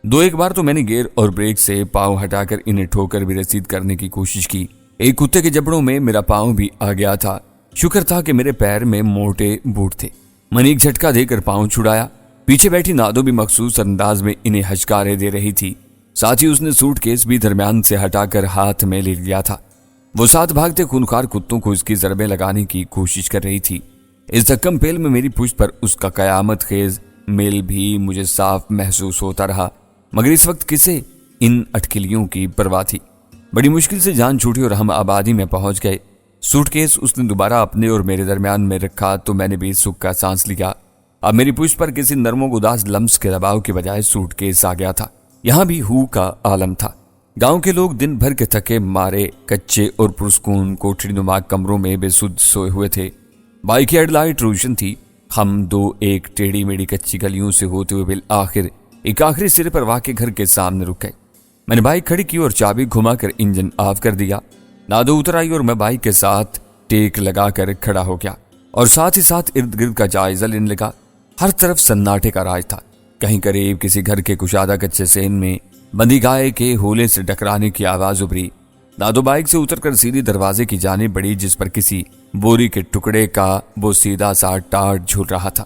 दो एक बार तो मैंने गियर और ब्रेक से पाँव हटाकर इन्हें ठोकर भी रसीद करने की कोशिश की। एक कुत्ते के जबड़ों में मेरा पाँव भी आ गया था। शुक्र था कि मेरे पैर में मोटे बूट थे। मैंने एक झटका देकर पाँव छुड़ाया। पीछे बैठी नादो भी मखसूस अंदाज में इन्हें हचकारे दे रही थी। साथ ही उसने सूटकेस भी दरमियान से हटाकर हाथ में ले लिया था। वो साथ भागते खूनखार कुत्तों को इसकी ज़रबें लगाने की कोशिश कर रही थी। इस धक्कम पेल में मेरी पुश्त पर उसका कयामत खेज मेल भी मुझे साफ महसूस होता रहा, मगर इस वक्त किसे इन अटकलियों की परवाह थी। बड़ी मुश्किल से जान छूटी और हम आबादी में पहुंच गए। सूटकेस उसने दोबारा अपने और मेरे दरमियान में रखा तो मैंने भी सुख का सांस लिया। अब मेरी पुश्त पर किसी नरमो उदास लम्स के दबाव के बजाय सूटकेस आ गया था। यहाँ भी हू का आलम था। गांव के लोग दिन भर के थके मारे कच्चे और पुरस्कून कोठरी नुमा कमरों में बेसुध सोए हुए थे। बाइक की हेडलाइट रोशन थी। हम दो एक टेढ़ी मेढ़ी कच्ची गलियों से होते हुए बिल आखिर एक आखिरी सिरे पर वाके घर के सामने रुक गए। मैंने बाइक खड़ी की और चाबी घुमाकर इंजन ऑफ कर दिया। नादो उतर आई और मैं बाइक के साथ टेक लगाकर खड़ा हो गया और साथ ही साथ इर्द गिर्द का जायजा लेने लगा। हर तरफ सन्नाटे का राज था। कहीं करीब किसी घर के कुशादा कच्चे सेन में बंदी गाय के होले से टकराने की आवाज उभरी। नादो बाइक से उतरकर सीधी दरवाजे की जाने बढ़ी, जिस पर किसी बोरी के टुकड़े का वो सीधा सा टाट झूल रहा था।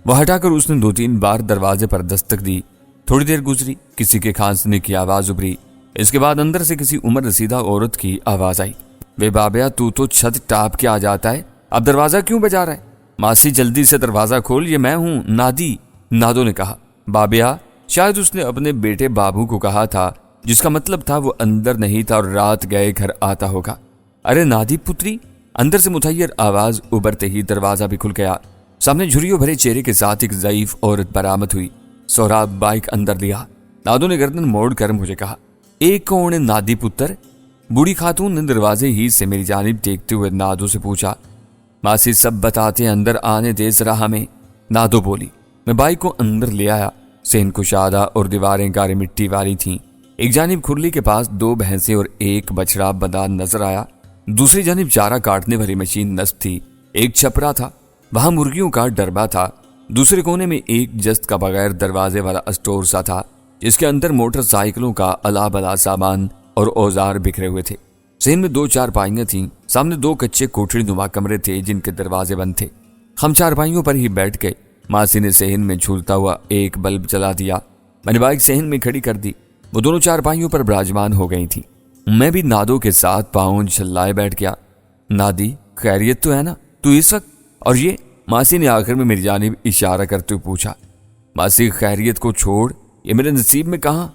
वह हटाकर उसने 2-3 बार दरवाजे पर दस्तक दी। थोड़ी देर गुजरी, किसी के खांसने की आवाज उभरी। इसके बाद अंदर से किसी उम्र रसीदा औरत की आवाज आई। वे बाबया, तू तो छत टाप के आ जाता है, अब दरवाजा क्यों बजा रहा है? मासी जल्दी से दरवाजा खोल, ये मैं हूं, नादी। नादो ने कहा। बाबया, शायद उसने अपने बेटे बाबू को कहा था, जिसका मतलब था वो अंदर नहीं था और रात गए घर आता होगा। अरे नादी पुत्री, अंदर से मुतैयर आवाज उभरते ही दरवाजा भी खुल गया। सामने झुर्रियों भरे चेहरे के साथ एक ज़ईफ औरत बरामद हुई। सोहराब बाइक अंदर लिया। नादो ने गर्दन मोड़ कर मुझे कहा, एक कौन है नादी पुत्र? बूढ़ी खातून ने दरवाजे ही से मेरी जानिब देखते हुए नादो से पूछा। मासी सब बताते, अंदर आने दे जरा हमें, नादो बोली। मैं बाइक को अंदर ले आया। सेन कुशादा और दीवारें गारे मिट्टी वाली थीं। एक जानिब खुरली के पास 2 भैंसें और एक बछड़ा बंधा नजर आया। दूसरी जानिब चारा काटने वाली मशीन नस्ब थी। एक छपरा था, वहां मुर्गियों का डरबा था। दूसरे कोने में एक जस्त का बगैर दरवाजे वाला स्टोर सा था, जिसके अंदर मोटरसाइकिलों का अला बला सामान और औजार बिखरे हुए थे। सेन में 2 चारपाइयां थीं। सामने 2 कच्चे कोठरी नुमा कमरे थे जिनके दरवाजे बंद थे। हम चारपाइयों पर ही बैठ गए। मासी ने सेहन में झूलता हुआ एक बल्ब जला दिया। मैंने बाइक सेहन में खड़ी कर दी। वो दोनों चारपाइयों पर विराजमान हो गई थी। मैं भी नादो के साथ पाँव झल्लाए बैठ गया। नादी, खैरियत तो है ना तू इस वक्त? और ये? मासी ने आखिर में मेरी जानिब इशारा करते हुए पूछा। मासी, खैरियत को छोड़, ये मेरे नसीब में कहाँ?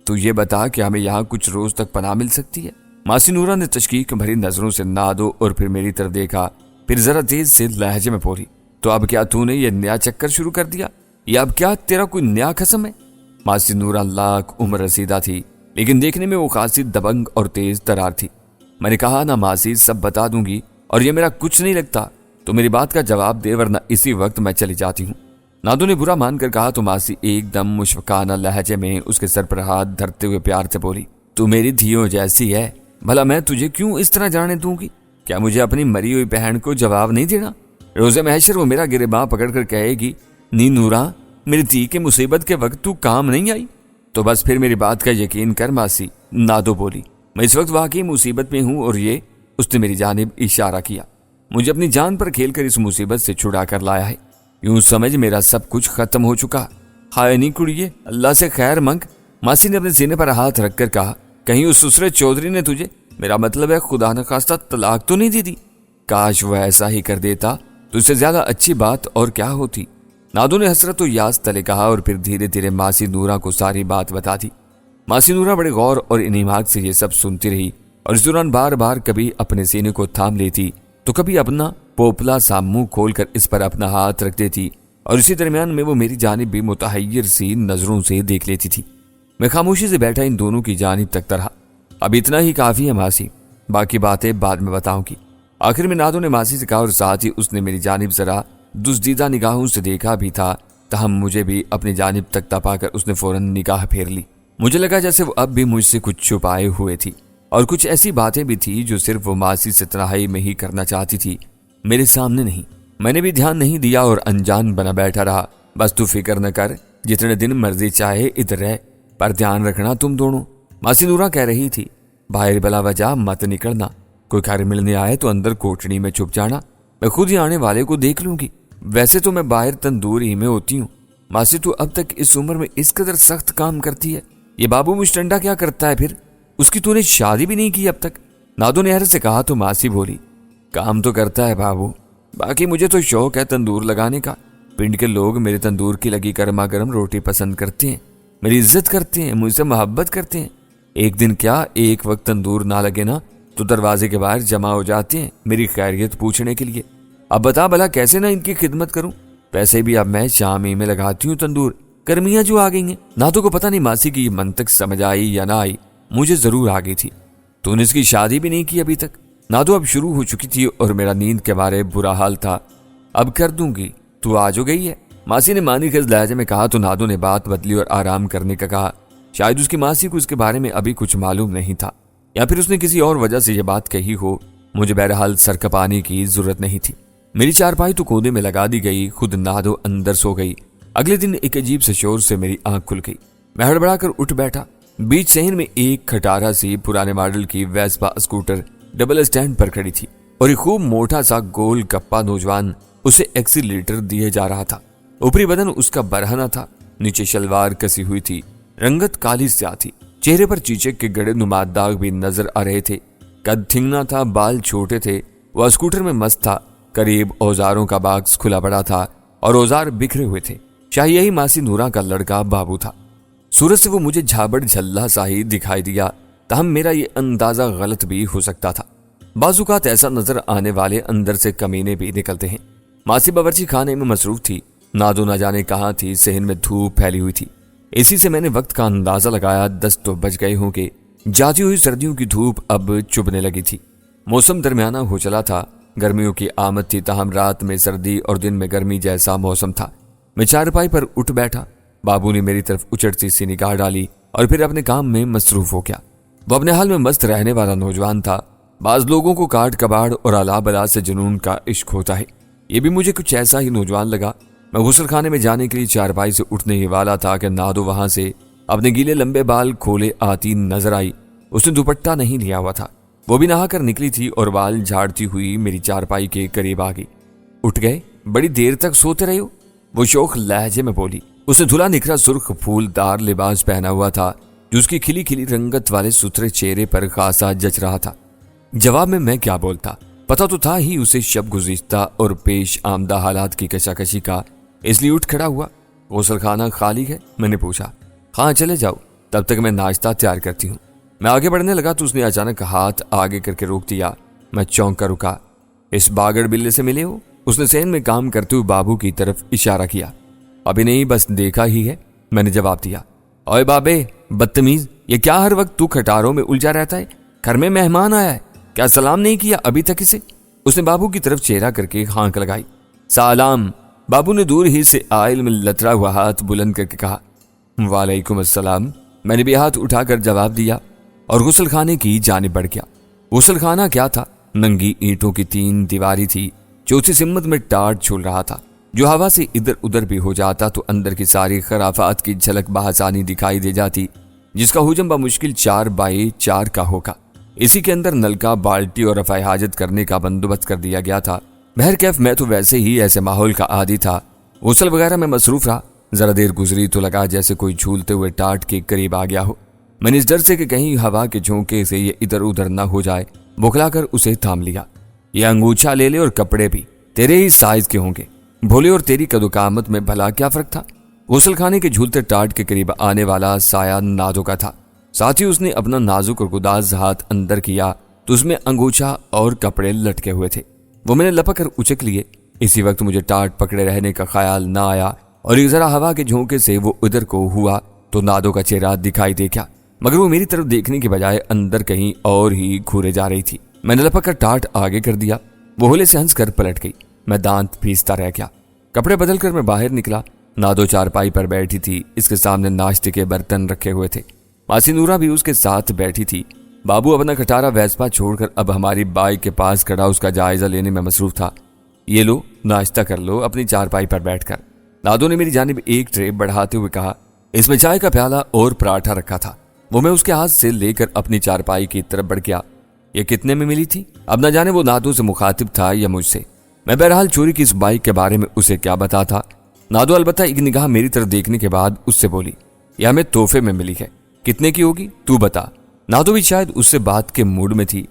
तू ये बता कि हमें यहाँ कुछ रोज तक पनाह मिल सकती है? मासी नूरा ने तशकीक भरी नजरों से नादो और फिर मेरी तरफ देखा, फिर जरा तेज से लहजे में बोली, तो अब क्या तूने ये नया चक्कर शुरू कर दिया? या अब क्या तेरा कोई नया खसम है? मासी नूरा लाख उम्र रसीदा थी, लेकिन देखने में वो खासी दबंग और तेज तरार थी। मैंने कहा ना मासी, सब बता दूंगी और ये मेरा कुछ नहीं लगता, तो मेरी बात का जवाब दे वरना इसी वक्त मैं चली जाती हूँ। नादो ने बुरा मानकर कहा तो मासी एकदम मुशफकाना लहजे में उसके सर पर हाथ धरते हुए प्यार से बोली, तू मेरी धियों जैसी है, भला मैं तुझे क्यों इस तरह जाने दूंगी? क्या मुझे अपनी मरी हुई बहन को जवाब नहीं देना? रोज़े महशर वो मेरा गिरेबां पकड़कर कहेगी, नी नूरा, मेरी धी के मुसीबत के वक्त तू काम नहीं आई? तो बस फिर मेरी बात का यकीन कर मासी, नादो बोली। मैं इस वक्त वाकई मुसीबत में हूँ और ये, उसने मेरी जानिब इशारा किया, मुझे अपनी जान पर खेलकर इस मुसीबत से छुड़ा कर लाया है। यूं समझ मेरा सब कुछ खत्म हो चुका। हाय नी कुड़िए, अल्लाह से खैर मंग। मासी ने अपने सीने पर हाथ रखकर कहा, कहीं उस सुसरे चौधरी ने तुझे, मेरा मतलब है खुदा न खास्ता, तलाक तो नहीं दे दी? काश वह ऐसा ही कर देता तो इससे ज्यादा अच्छी बात और क्या होती। नादो ने हसरत और यास तले कहा और फिर धीरे धीरे मासी नूरा को सारी बात बता दी। मासी नूरा बड़े गौर और इन्हिमाक से ये सब सुनती रही और इस दौरान बार बार कभी अपने सीने को थाम लेती तो कभी अपना पोपला सा मुंह खोलकर इस पर अपना हाथ रख देती और इसी दरमियान में वो मेरी जानिब भी मुतहय्यर सी नजरों से देख लेती थी। मैं खामोशी से बैठा इन दोनों की जानिब तकता रहा। अब इतना ही काफी है मासी, बाकी बातें बाद में बताऊंगी। आखिर में नादो ने मासी से कहा और साथ ही उसने मेरी जानिब जरा दुस्दीदा निगाहों से देखा भी था, तहम मुझे भी अपनी जानिब तकता पाकर उसने फौरन निगाह फेर ली। मुझे लगा जैसे वो अब भी मुझसे कुछ छुपाए हुए थी और कुछ ऐसी बातें भी थी जो सिर्फ वो मासी से तन्हाई में ही करना चाहती थी, मेरे सामने नहीं। मैंने भी ध्यान नहीं दिया और अनजान बना बैठा रहा। बस तू फिक्र न कर, जितने दिन मर्जी चाहे इधर रह, पर ध्यान रखना तुम दोनों। मासी नूरा कह रही थी, बाहर बला वजह मत निकलना, कोई घर मिलने आए तो अंदर कोठड़ी में छुप जाना, मैं खुद ही आने वाले को देख लूंगी। वैसे तो मैं बाहर तंदूर ही में होती हूँ। मासी तू अब तक इस उम्र में इस कदर सख्त काम करती है, ये बाबू मुस्टंडा क्या करता है फिर? उसकी तूने शादी भी नहीं की अब तक। नादो ने हैरत से कहा तो मासी बोली, काम तो करता है बाबू, बाकी मुझे तो शौक है तंदूर लगाने का। पिंड के लोग मेरे तंदूर की लगी गर्मा गर्म रोटी पसंद करते हैं, मेरी इज्जत करते हैं, मुझसे मोहब्बत करते हैं। एक दिन क्या एक वक्त तंदूर ना लगे ना तो दरवाजे के बाहर जमा हो जाते हैं मेरी खैरियत पूछने के लिए। अब बता भला कैसे ना इनकी खिदमत करूं? वैसे भी अब मैं शाम ही में लगाती हूँ तंदूर, गर्मियां जो आ गई हैं। नादो को पता नहीं मासी की मंतक समझ आई या ना आई, मुझे जरूर आ गई थी। तूने इसकी शादी भी नहीं की अभी तक। नादो अब शुरू हो चुकी थी और मेरा नींद के बारे बुरा हाल था। अब कर दूंगी, तू आज हो गई है, मासी ने मानी खेज लहजे में कहा तो नादो ने बात बदली और आराम करने का कहा। शायद उसकी मासी को इसके बारे में अभी कुछ मालूम नहीं था, या फिर उसने किसी और वजह से यह बात कही हो। मुझे बहरहाल सर कपाने की जरूरत नहीं थी। मेरी चारपाई तो कोने में लगा दी गई, खुद नादो अंदर सो गई। अगले दिन एक अजीब से शोर से मेरी आंख खुल गई। मैं हड़बड़ा कर उठ बैठा। बीच शहर में एक खटारा सी पुराने मॉडल की वेस्पा स्कूटर डबल स्टैंड पर खड़ी थी और एक खूब मोटा सा गोल गप्पा नौजवान उसे एक्सीलेटर दिए जा रहा था। ऊपरी बदन उसका बरहना था, नीचे शलवार कसी हुई थी, रंगत काली स्या थी, चेहरे पर चीचक के गड़े नुमा दाग भी नजर आ रहे थे। कद ठिंगना था, बाल छोटे थे। वह स्कूटर में मस्त था। करीब औजारों का बाक्स खुला पड़ा था और औजार बिखरे हुए थे। शायद यही मासी नूरा का लड़का बाबू था। सूरज से वो मुझे झाबड़ झल्ला सा ही दिखाई दिया, ताहम मेरा ये अंदाजा गलत भी हो सकता था। बाजुकात ऐसा नजर आने वाले अंदर से कमीने भी निकलते हैं। मासी बावर्ची खाने में मसरूफ थी। नादो न जाने कहाँ थी। सहन में धूप फैली हुई थी। इसी से मैंने वक्त का अंदाजा लगाया 10 तो बज गए होंगे। जाती हुई सर्दियों की धूप अब चुभने लगी थी। मौसम दरमियाना हो चला था। गर्मियों की आमद थी, ताहम रात में सर्दी और दिन में गर्मी जैसा मौसम था। मैं चारपाई पर उठ बैठा। बाबू ने मेरी तरफ उचटती सी निगाह डाली और फिर अपने काम में मसरूफ हो गया। वो अपने हाल में मस्त रहने वाला नौजवान था। बाज लोगों को काट कबाड़ और अला बला से जुनून का इश्क होता है, ये भी मुझे कुछ ऐसा ही नौजवान लगा। मैं गुस्ल खाने में जाने के लिए चारपाई से उठने ही वाला था कि नादो वहां से अपने गीले लंबे बाल खोले आती नजर आई। उसने दुपट्टा नहीं लिया हुआ था। वो भी नहा कर निकली थी और बाल झाड़ती हुई मेरी चारपाई के करीब आ गई। उठ गए? बड़ी देर तक सोते रहे हो? वो शौक लहजे में बोली। उसने धुला निखरा सुर्ख फूलदार लिबास पहना हुआ था जो उसकी खिली खिली रंगत वाले सुथरे चेहरे पर खासा जच रहा था। जवाब में मैं क्या बोलता? पता तो था ही उसे शब गुज़िश्ता और पेश आमदा हालात की कशाकशी का, इसलिए उठ खड़ा हुआ। गुस्ल खाना खाली है? मैंने पूछा। हाँ चले जाओ, तब तक मैं नाश्ता तैयार करती हूँ। मैं आगे बढ़ने लगा तो उसने अचानक हाथ आगे करके रोक दिया। मैं चौंक कर रुका। इस बागड़ बिल्ले से मिले हो? उसने सहन में काम करते हुए बाबू की तरफ इशारा किया। अभी नहीं, बस देखा ही है, मैंने जवाब दिया। ओए बाबे बदतमीज, ये क्या हर वक्त तू खटारों में उलझा रहता है? घर में मेहमान आया है, क्या सलाम नहीं किया अभी तक इसे? उसने बाबू की तरफ चेहरा करके हाँक लगाई। सलाम। बाबू ने दूर ही से आयल में लतरा हुआ हाथ बुलंद करके कहा। वालेकुम अस्सलाम। मैंने भी हाथ उठाकर जवाब दिया और गुस्ल खाने की जानिब बढ़ गया। गुस्ल खाना क्या था? नंगी ईंटों की 3 दीवारी थी। चौथी सिम्मत में टाट झूल रहा था। जो हवा से इधर उधर भी हो जाता तो अंदर की सारी खराफात की झलक बहासानी दिखाई दे जाती, जिसका हुजम बामुश्किल 4 बाई 4 का होगा। इसी के अंदर नलका, बाल्टी और रफ़ाए हाजत करने का बंदोबस्त कर दिया गया था। बहरकैफ मैं तो वैसे ही ऐसे माहौल का आदी था। गुस्ल वगैरह में मसरूफ रहा। जरा देर गुजरी तो लगा जैसे कोई झूलते हुए टाट के करीब आ गया हो। मैंने इस डर से कि कहीं हवा के झोंके से ये इधर उधर न हो जाए बुखलाकर उसे थाम लिया। ये अंगूछा ले ले और कपड़े भी तेरे ही साइज के होंगे। भोले और तेरी कदुकामत में भला क्या फर्क था? गुस्ल खाने के झूलते टाट के करीब आने वाला साया नादो का था। साथ ही उसने अपना नाजुक और गुदाज हाथ अंदर किया तो उसमें अंगूछा और कपड़े लटके हुए थे। वो मैंने लपक कर उचक लिए। इसी वक्त मुझे टाट पकड़े रहने का ख्याल ना आया और एक जरा हवा के झोंके से वो उधर को हुआ तो नादो का चेहरा दिखाई दे गया, मगर वो मेरी तरफ देखने के बजाय अंदर कहीं और ही घूरे जा रही थी। मैंने लपक कर टाट आगे कर दिया। वो होले से हंस कर पलट गई। मैं दांत पीसता रह गया। कपड़े बदल कर मैं बाहर निकला। नादो चारपाई पर बैठी थी। इसके सामने नाश्ते के बर्तन रखे हुए थे। मासी नूरा भी उसके साथ बैठी थी। बाबू अपना खटारा वेस्पा छोड़कर अब हमारी बाइक के पास खड़ा उसका जायजा लेने में मसरूफ था। ये लो, नाश्ता कर लो अपनी चारपाई पर बैठकर। नादो ने मेरी जानिब एक ट्रे बढ़ाते हुए कहा। اس میں چائے کا پیالہ اور پراٹھا رکھا تھا۔ وہ میں اس کے ہاتھ سے لے کر اپنی چارپائی کی طرف بڑھ گیا۔ یہ کتنے میں ملی تھی؟ اب نہ جانے وہ نادو سے مخاطب تھا یا مجھ سے۔ میں بہرحال چوری کی اس بائک کے بارے میں اسے کیا بتاتا۔ نادو البتہ ایک نگاہ میری طرف دیکھنے کے بعد اس سے بولی، یہ ہمیں تحفے میں ملی ہے، کتنے کی ہوگی تو بتا۔ نادو بھی شاید اس سے بات کے موڈ میں تھی۔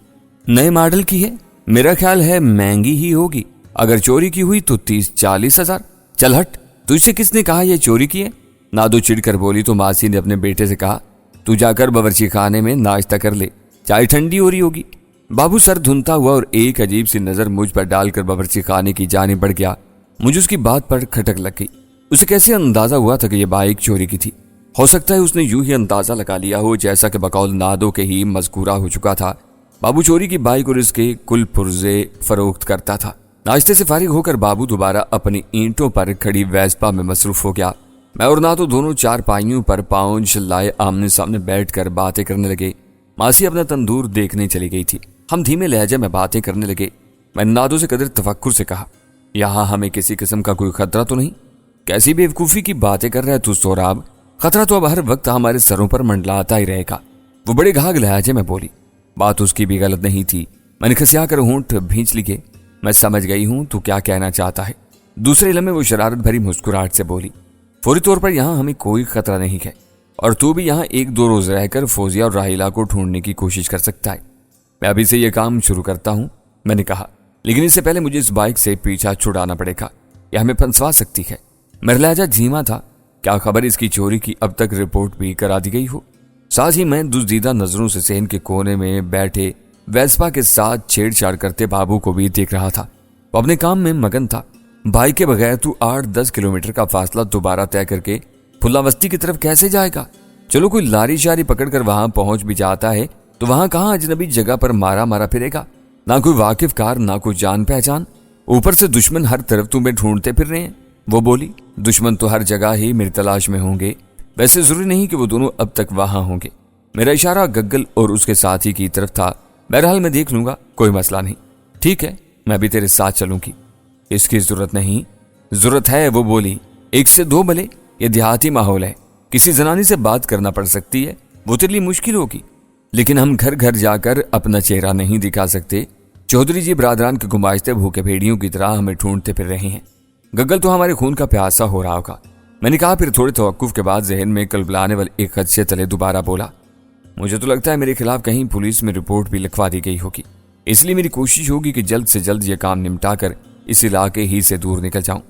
نئے ماڈل کی ہے، میرا خیال ہے مہنگی ہی ہوگی، اگر چوری کی ہوئی تو 30-40 ہزار۔ چل ہٹ، تجھ سے کس نے کہا یہ چوری کی ہے؟ نادو چڑ کر بولی تو ماسی نے اپنے بیٹے سے کہا، تو جا کر باورچی خانے میں ناشتہ کر لے، چائے ٹھنڈی ہو رہی ہوگی۔ بابو سر دھنتا ہوا اور ایک عجیب سی نظر مجھ پر ڈال کر باورچی خانے کی جانب بڑھ گیا۔ مجھے اس کی بات پر کھٹک لگ گئی۔ اسے کیسے اندازہ ہوا تھا کہ یہ بائک چوری کی تھی؟ ہو سکتا ہے اس نے یوں ہی اندازہ لگا لیا ہو جیسا کہ بقول نادو کے ہی مذکورہ ہو چکا تھا۔ بابو چوری کی بائک اور اس کے کل پرزے فروخت کرتا تھا۔ ناشتے سے فارغ ہو کر بابو دوبارہ اپنی اینٹوں پر کھڑی ویسپا میں مصروف ہو گیا۔ میں اور نادو دونوں چار پائیوں پر پاؤں جھلائے آمنے سامنے بیٹھ کر باتیں کرنے لگے۔ ماسی اپنا تندور دیکھنے چلی گئی تھی۔ ہم دھیمے لہجے میں باتیں کرنے لگے۔ میں نادو سے قدر تفکر سے کہا، یہاں ہمیں کسی قسم کا کوئی خطرہ تو نہیں؟ کیسی بیوقوفی کی باتیں کر رہے تو سوراب، خطرہ تو اب ہر وقت ہمارے سروں پر منڈلاتا ہی رہے گا۔ وہ بڑے گھاگ لہجے میں بولی۔ بات اس کی بھی غلط نہیں تھی۔ میں نے کھسیا کر ہونٹ بھینچ لیے۔ میں سمجھ گئی ہوں تو کیا کہنا چاہتا ہے۔ دوسرے لمحے وہ شرارت بھری مسکراہٹ سے بولی، فوری طور پر یہاں ہمیں کوئی خطرہ نہیں ہے، اور تو بھی یہاں 1-2 روز رہ کر فوزیہ اور راحیلہ کو ڈھونڈنے کی کوشش کر سکتا ہے۔ میں ابھی سے یہ کام شروع کرتا ہوں، میں نے کہا، لیکن اس سے پہلے مجھے اس بائک سے پیچھا چھڑانا پڑے گا، یہ ہمیں پھنسوا سکتی ہے۔ میرا لہجہ دھیما تھا، کیا خبر اس کی چوری کی اب تک رپورٹ بھی کرا دی گئی ہو۔ ساتھ ہی میں دزدیدہ نظروں سے صحن کے کونے میں بیٹھے ویسپا کے ساتھ چھیڑ چھاڑ کرتے بابو کو بھی دیکھ رہا تھا۔ وہ اپنے کام میں مگن تھا۔ بائک کے بغیر تو 8-10 کلومیٹر کا فاصلہ دوبارہ طے کر کے پھلا وسطی کی طرف کیسے جائے گا؟ چلو کوئی لاری شاری پکڑ کر وہاں پہنچ بھی جاتا ہے تو وہاں کہاں اجنبی جگہ پر مارا مارا پھرے گا، نہ کوئی واقف کار، نہ کوئی جان پہچان، اوپر سے دشمن ہر طرف تمہیں ڈھونڈتے پھر رہے ہیں۔ وہ بولی، دشمن تو ہر جگہ ہی میری تلاش میں ہوں گے، ویسے ضروری نہیں کہ وہ دونوں اب تک وہاں ہوں گے۔ میرا اشارہ گگل اور اس کے ساتھی کی طرف تھا۔ بہرحال میں دیکھ لوں گا، کوئی مسئلہ نہیں۔ ٹھیک ہے، میں بھی تیرے ساتھ چلوں گی۔ اس کی ضرورت نہیں۔ ضرورت ہے، وہ بولی، 1 سے 2 بھلے، یہ دیہاتی ماحول ہے، کسی زنانی سے بات کرنا پڑ سکتی ہے، وہ تیرے لیے مشکل ہوگی، لیکن ہم گھر گھر جا کر اپنا چہرہ نہیں دکھا سکتے۔ چودھری جی برادران کے گماشتے بھوکے بھیڑیوں کی طرح ہمیں ڈھونڈتے پھر رہے ہیں۔ گگل تو ہمارے خون کا پیاسا ہو رہا ہوگا۔ میں نے کہا، پھر تھوڑے توقف کے بعد ذہن میں کل بلانے والے ایک خدشے تلے دوبارہ بولا، مجھے تو لگتا ہے میرے خلاف کہیں پولیس میں رپورٹ بھی لکھوا دی گئی ہوگی، اس لیے میری کوشش ہوگی کہ جلد سے جلد یہ کام نمٹا کر اس علاقے ہی سے دور نکل جاؤں۔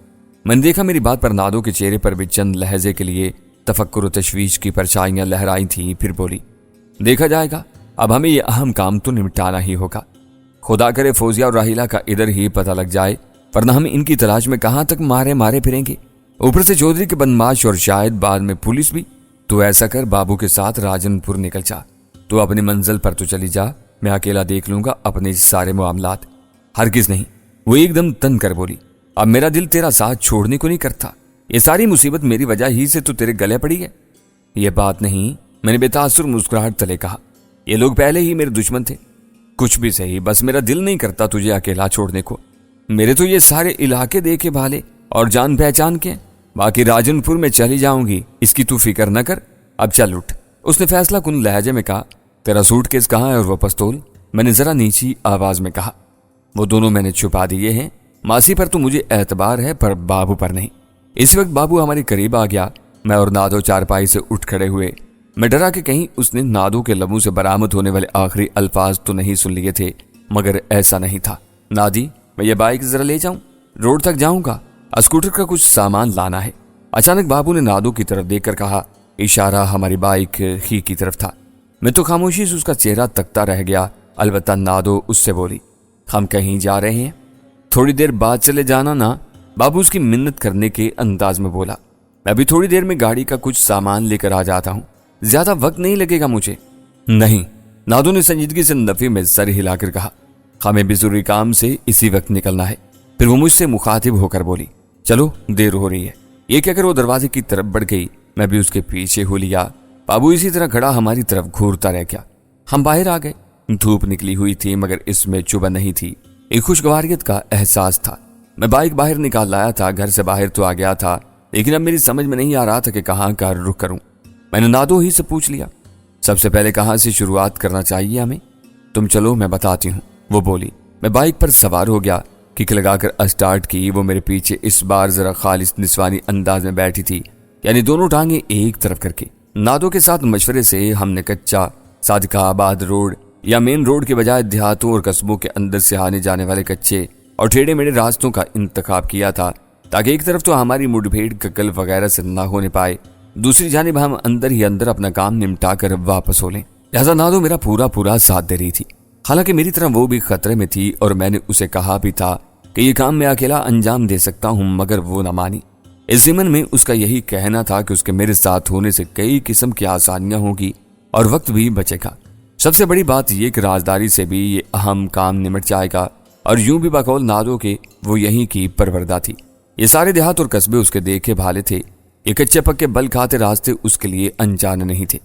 میں نے دیکھا میری بات پر نادو کے چہرے پر بھی چند لہجے کے لیے تفکر و تشویش کی پرچھائیاں لہرائی تھیں۔ پھر بولی، دیکھا جائے گا، اب ہمیں یہ اہم کام تو نمٹانا ہی ہوگا۔ خدا کرے فوزیہ اور راحیلہ کا ادھر ہی پتہ لگ جائے، ورنہ ہم ان کی تلاش میں کہاں تک مارے پھریں گے، اوپر سے چودھری کے بدمعاش اور شاید بعد میں پولیس بھی۔ تو ایسا کر، بابو کے ساتھ راجن پور نکل جا، تو اپنی منزل پر تو چلی جا، میں اکیلا دیکھ لوں گا اپنے سارے معاملات۔ ہرگز نہیں، وہ ایک دم تن کر بولی، اب میرا دل تیرا ساتھ چھوڑنے کو نہیں کرتا، یہ ساری مصیبت میری وجہ ہی سے تو تیرے گلے پڑی ہے۔ یہ بات نہیں، میں نے بے تاثر مسکراہٹ تلے کہا، یہ لوگ پہلے ہی میرے دشمن تھے۔ کچھ بھی صحیح، بس میرا دل نہیں کرتا تجھے اکیلا چھوڑنے کو۔ میرے تو یہ سارے علاقے دیکھے بھالے اور جان پہچان کے، باقی راجن پور میں چلی جاؤں گی، اس کی تو فکر نہ کر، اب چل اٹھ۔ اس نے فیصلہ کن لہجے میں کہا، تیرا سوٹ کیس کہاں ہے اور وہ پستول؟ میں نے ذرا نیچی آواز میں کہا، وہ دونوں میں نے چھپا دیے ہیں، ماسی پر تو مجھے اعتبار ہے پر بابو پر نہیں۔ اس وقت بابو ہمارے قریب آ گیا۔ میں اور نادو چارپائی سے اٹھ کھڑے ہوئے۔ میں ڈرا کہ کہیں اس نے نادو کے لبوں سے برآمد ہونے والے آخری الفاظ تو نہیں سن لیے تھے، مگر ایسا نہیں تھا۔ نادی، میں یہ بائک ذرا لے جاؤں، روڈ تک جاؤں گا، اسکوٹر کا کچھ سامان لانا ہے۔ اچانک بابو نے نادو کی طرف دیکھ کر کہا، اشارہ ہماری بائک ہی کی طرف تھا۔ میں تو خاموشی سے اس کا چہرہ تکتا رہ گیا۔ البتہ نادو اس سے بولی، ہم کہیں جا رہے ہیں، تھوڑی دیر بعد چلے جانا نا۔ بابو اس کی منت کرنے کے انداز میں بولا، میں ابھی تھوڑی دیر میں گاڑی کا کچھ سامان لے کر آ جاتا ہوں، زیادہ وقت نہیں لگے گا مجھے۔ نہیں، نادو نے سنجیدگی سے نفی میں سر ہلا کر کہا، ہمیں بھی ضروری کام سے اسی وقت نکلنا ہے۔ پھر وہ مجھ سے مخاطب ہو کر بولی، چلو دیر ہو رہی ہے۔ یہ کہہ کر وہ دروازے کی طرف بڑھ گئی۔ میں بھی اس کے پیچھے ہو لیا۔ بابو اسی طرح کھڑا ہماری طرف گھورتا رہ گیا۔ ہم باہر آ گئے۔ دھوپ نکلی ہوئی تھی مگر اس میں چبھ نہیں تھی، ایک خوشگواریت کا احساس تھا۔ میں بائک باہر نکال لایا تھا، گھر سے باہر تو آ گیا تھا، लेकिन अब मेरी समझ में नहीं आ रहा था कि कहाँ का रुख करूं। मैंने नादो ही से पूछ लिया, सबसे पहले कहाँ से शुरुआत करना चाहिए हमें? तुम चलो मैं बताती हूँ, वो बोली। मैं बाइक पर सवार हो गया, किक लगाकर स्टार्ट की। वो मेरे पीछे इस बार जरा खालिस निस्वानी अंदाज में बैठी थी, यानी दोनों टांगे एक तरफ करके। नादो के साथ मशवरे से हमने कच्चा सादिकाबाद रोड या मेन रोड के बजाय देहातों और कस्बों के अंदर से आने जाने वाले कच्चे और टेढ़े मेढ़े रास्तों का इंतखाब किया था, ताकि एक तरफ तो हमारी मुठभेड़ ककल वगैरह से न होने पाए, दूसरी जानिब हम अंदर ही अंदर अपना काम निपटा कर वापस हो लें। लिहाजा नादो मेरा पूरा साथ दे रही थी। हालांकि मेरी तरह वो भी खतरे में थी और मैंने उसे कहा भी था कि ये काम मैं अकेला अंजाम दे सकता हूं, मगर वो न मानी। इस ज़िमन में उसका यही कहना था कि उसके मेरे साथ होने से कई किस्म की आसानियां होगी और वक्त भी बचेगा। सबसे बड़ी बात यह कि राजदारी से भी ये अहम काम निमट जाएगा। और यूं भी बकौल नादो के वो यहीं की परवरदा थी। ये सारे देहात और कस्बे उसके देखे भाले थे। ये कच्चे पक्के बल खाते रास्ते उसके लिए अनजान नहीं थे।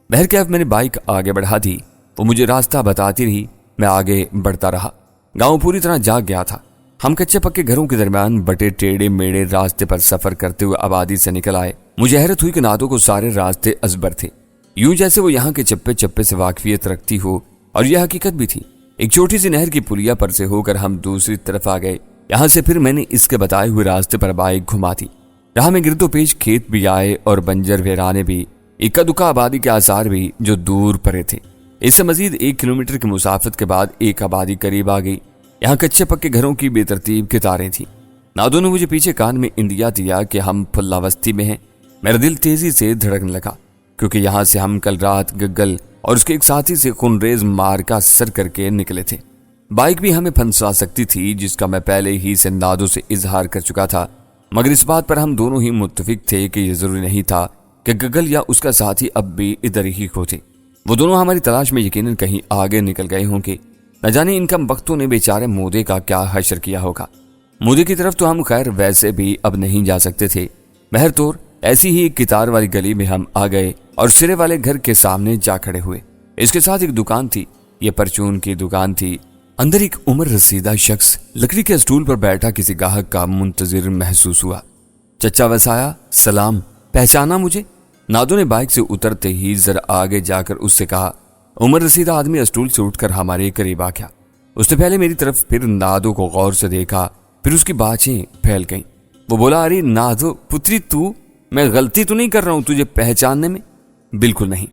बहरकैफ मैंने बाइक आगे बढ़ा दी, वो मुझे रास्ता बताती रही, मैं आगे बढ़ता रहा। गांव पूरी तरह जाग गया था। हम कच्चे पक्के घरों के दरमियान बटे टेढ़े मेढ़े रास्ते पर सफर करते हुए आबादी से निकल आए। मुझे हैरत हुई कि नादो को सारे रास्ते अजबर थे, यूं जैसे वो यहाँ के चप्पे चप्पे से वाकफियत रखती हो। और यह हकीकत भी थी। एक छोटी सी नहर की पुलिया पर से होकर हम दूसरी तरफ आ गए। यहाँ से फिर मैंने इसके बताए हुए रास्ते पर बाइक घुमा दी। राह में गिरदो पेश खेत भी आए और बंजर वेराने भी, इक्का दुक्का आबादी के आसार भी जो दूर पड़े थे। इससे मजीद 1 किलोमीटर की मुसाफत के बाद एक आबादी करीब आ गई। यहाँ कच्चे पक्के घरों की बेतरतीब कितारें थी। नादो ने मुझे पीछे कान में इंदिया दिया कि हम फुल्लावस्ती में हैं। मेरा दिल तेजी से धड़कने लगा, क्योंकि यहाँ से हम कल रात गग्गल और उसके एक साथी से खूनरेज मार्का सर करके निकले थे। बाइक भी हमें फंसा सकती थी, जिसका मैं पहले ही से नादो से इजहार कर चुका था, मगर इस बात पर हम दोनों ही मुत्तफिक थे कि यह जरूरी नहीं था कि गग्गल या उसका साथी अब भी इधर ही होते। वो दोनों हमारी तलाश में यकीनन कहीं आगे निकल गए होंगे। न जाने इन कम वक्तों ने बेचारे मोदे का क्या हशर किया होगा। मोदे की तरफ तो हम खैर वैसे भी अब नहीं जा सकते थे। बहरतौर ऐसी ही एक कितार वाली गली में हम आ गए और सिरे वाले घर के सामने जा खड़े हुए। इसके साथ एक दुकान थी। ये परचून की दुकान थी। अंदर एक उम्र रसीदा शख्स लकड़ी के स्टूल पर बैठा किसी ग्राहक का मुंतजिर महसूस हुआ। चचा वसाया, सलाम, पहचाना मुझे? नादो ने बाइक से उतरते ही जरा आगे जाकर उससे कहा। उम्र रसीदा आदमी स्टूल से उठकर हमारे करीब आ गया। उसने पहले मेरी तरफ फिर नादो को गौर से देखा, फिर उसकी बातें फैल गईं। वो बोला, अरे नादो पुत्री, तू? मैं गलती तो नहीं कर रहा हूं तुझे पहचानने में? बिल्कुल नहीं।